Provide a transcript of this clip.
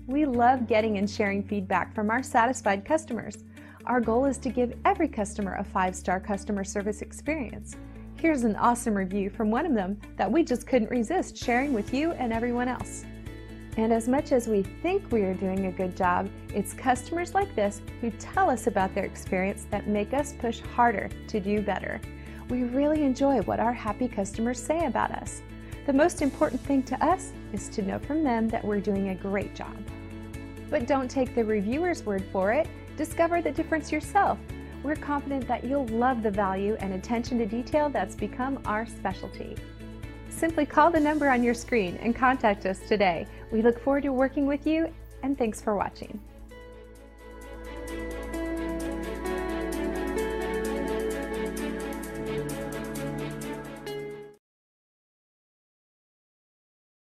We love getting and sharing feedback from our satisfied customers. Our goal is to give every customer a 5-star customer service experience. Here's an awesome review from one of them that we just couldn't resist sharing with you and everyone else. And as much as we think we are doing a good job, it's customers like this who tell us about their experience that make us push harder to do better. We really enjoy what our happy customers say about us. The most important thing to us is to know from them that we're doing a great job. But don't take the reviewer's word for it. Discover the difference yourself. We're confident that you'll love the value and attention to detail that's become our specialty. Simply call the number on your screen and contact us today. We look forward to working with you, and thanks for watching.